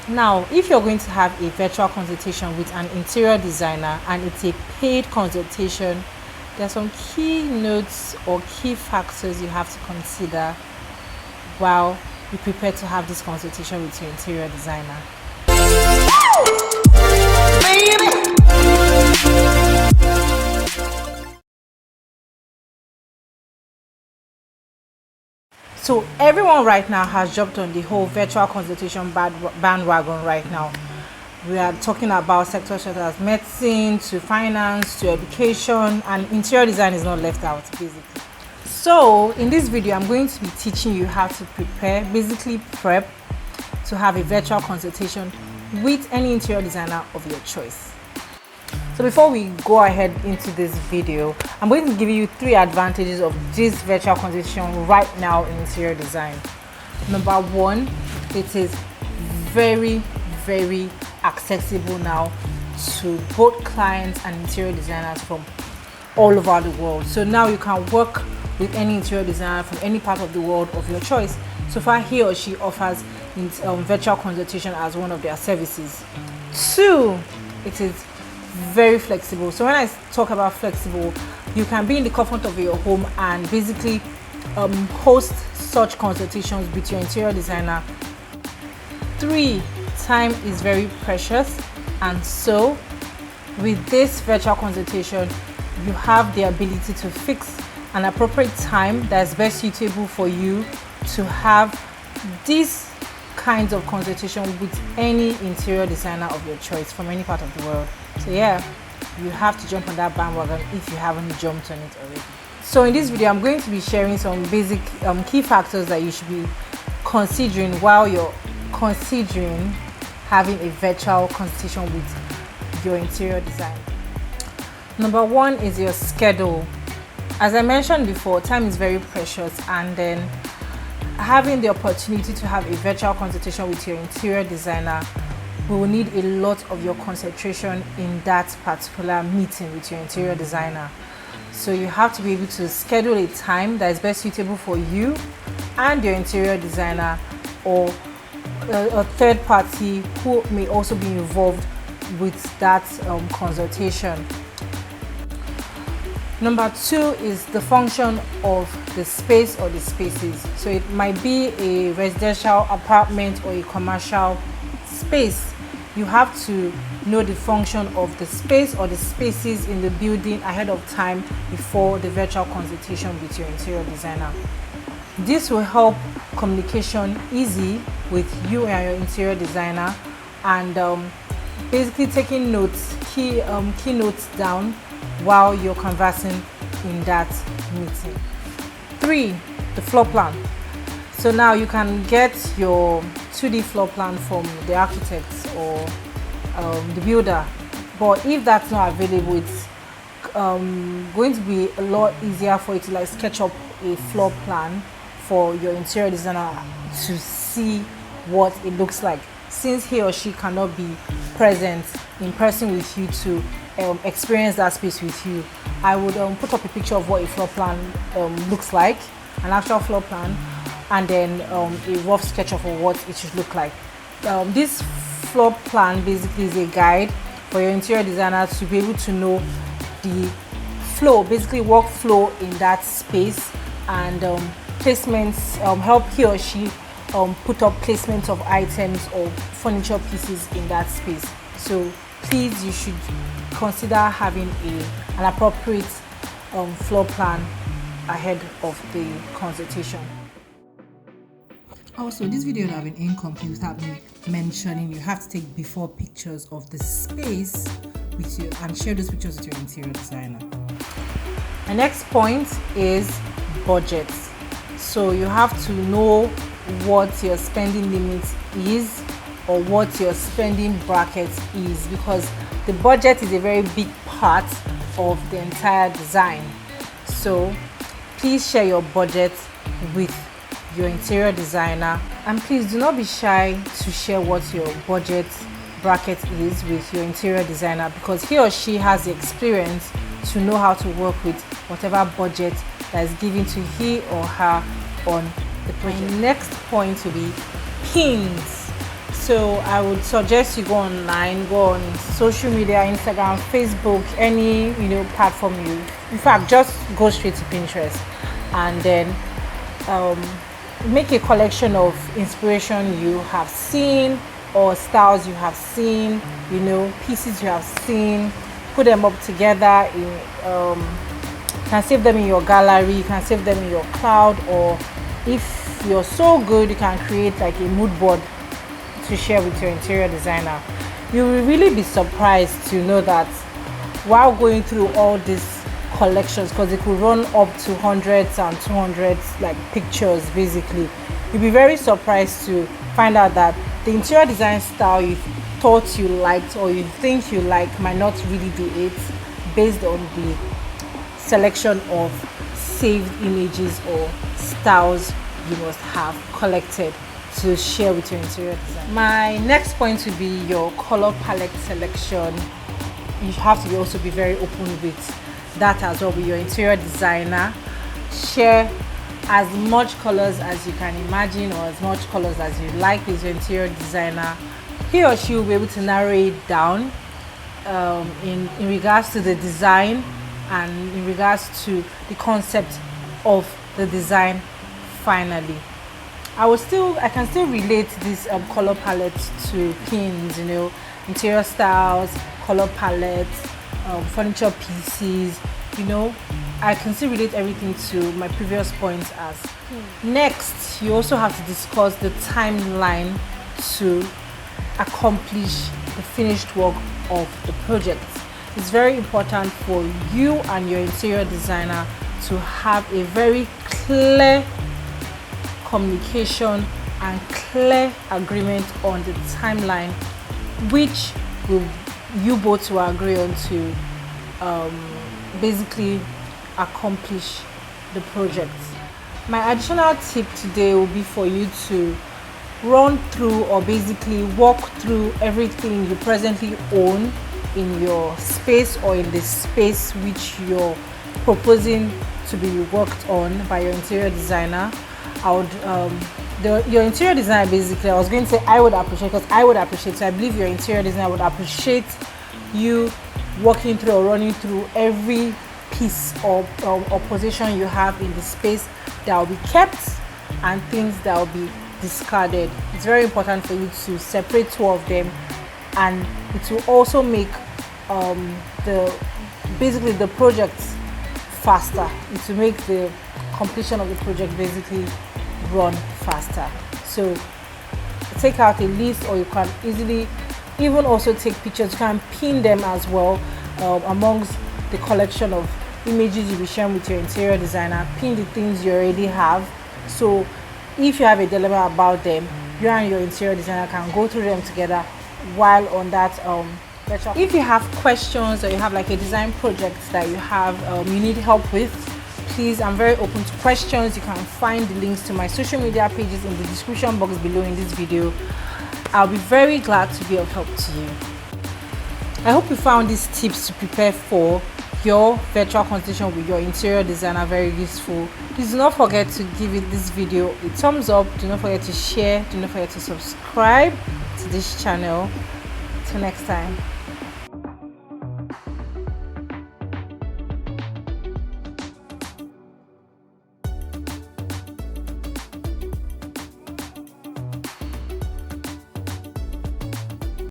Now, if you're going to have a virtual consultation with an interior designer and it's a paid consultation, there are some key notes or key factors you have to consider while you prepare to have this consultation with your interior designer. So everyone right now has jumped on the whole virtual consultation bandwagon right now. We are talking about sectors such as medicine to finance to education, and interior design is not left out basically. So in this video, I'm going to be teaching you how to prepare, basically prep to have a virtual consultation with any interior designer of your choice. So before we go ahead into this video, I'm going to give you 3 advantages of this virtual consultation right now in interior design. Number 1, it is very accessible now to both clients and interior designers from all over the world. So now you can work with any interior designer from any part of the world of your choice. So far, he or she offers virtual consultation as one of their services. 2, it is very flexible. So when I talk about flexible, you can be in the comfort of your home and basically host such consultations with your interior designer. 3, time is very precious, and so with this virtual consultation you have the ability to fix an appropriate time that's best suitable for you to have these kinds of consultation with any interior designer of your choice from any part of the world. So yeah, you have to jump on that bandwagon if you haven't jumped on it already. So in this video, I'm going to be sharing some basic key factors that you should be considering while you're considering having a virtual consultation with your interior design. Number 1 is your schedule. As I mentioned before, time is very precious, and then having the opportunity to have a virtual consultation with your interior designer will need a lot of your concentration in that particular meeting with your interior designer. So you have to be able to schedule a time that is best suitable for you and your interior designer, or a third party who may also be involved with that consultation. Number 2 is the function of the space or the spaces. So it might be a residential apartment or a commercial space. You have to know the function of the space or the spaces in the building ahead of time before the virtual consultation with your interior designer. This will help communication easy with you and your interior designer, and basically taking notes, key notes down while you're conversing in that meeting. 3, the floor plan. So now you can get your 2D floor plan from the architects or the builder, but if that's not available, it's going to be a lot easier for you to like sketch up a floor plan for your interior designer to see what it looks like, since he or she cannot be present in person with you to experience that space with you. I would put up a picture of what a floor plan looks like, an actual floor plan, and then a rough sketch of what it should look like. This floor plan basically is a guide for your interior designer to be able to know the flow, basically workflow in that space, and placements, help he or she put up placements of items or furniture pieces in that space. So please, you should consider having an appropriate floor plan ahead of the consultation. Also, this video would have been incomplete without me mentioning you have to take before pictures of the space with you and share those pictures with your interior designer. The next point is budget. So you have to know what your spending limit is or what your spending bracket is, because the budget is a very big part of the entire design. So please share your budget with your interior designer, and please do not be shy to share what your budget bracket is with your interior designer, because he or she has the experience to know how to work with whatever budget that is given to he or her on the project. Next point will be pins. So I would suggest you go online, go on social media, Instagram, Facebook, any platform you. In fact, just go straight to Pinterest, and then um, make a collection of inspiration you have seen or styles you have seen, pieces you have seen. Put them up together in. You can save them in your gallery. You can save them in your cloud, or if you're so good, you can create like a mood board to share with your interior designer. You will really be surprised to know that while going through all these collections, because it could run up to hundreds and 200s like pictures basically, you'll be very surprised to find out that the interior design style you thought you liked or you think you like might not really be it, based on the selection of saved images or styles you must have collected to share with your interior design. My next point would be your color palette selection. You have to also be very open with that as well with your interior designer. Share as much colors as you can imagine or as much colors as you like with your interior designer. He or she will be able to narrow it down in regards to the design and in regards to the concept of the design finally. I can still relate this color palette to pins, interior styles, color palettes, furniture pieces, I can still relate everything to my previous points as. Next, you also have to discuss the timeline to accomplish the finished work of the project. It's very important for you and your interior designer to have a very clear communication and clear agreement on the timeline, which you both will agree on to basically accomplish the project. My additional tip today will be for you to run through or basically walk through everything you presently own in your space or in the space which you're proposing to be worked on by your interior designer. Your interior designer, basically, I was going to say I would appreciate, because I would appreciate, so I believe your interior designer would appreciate you walking through or running through every piece or position you have in the space that will be kept and things that will be discarded. It's very important for you to separate two of them, and it will also make the project faster. It will make the completion of the project basically run faster. So take out a list, or you can easily even also take pictures. You can pin them as well amongst the collection of images you'll be sharing with your interior designer. Pin the things you already have, so if you have a dilemma about them, you and your interior designer can go through them together while on that virtual. If you have questions or you have like a design project that you need help with, please, I'm very open to questions. You can find the links to my social media pages in the description box below in this video. I'll be very glad to be of help to you. I hope you found these tips to prepare for your virtual consultation with your interior designer very useful. Please do not forget to give this video a thumbs up. Do not forget to share. Do not forget to subscribe to this channel. Till next time.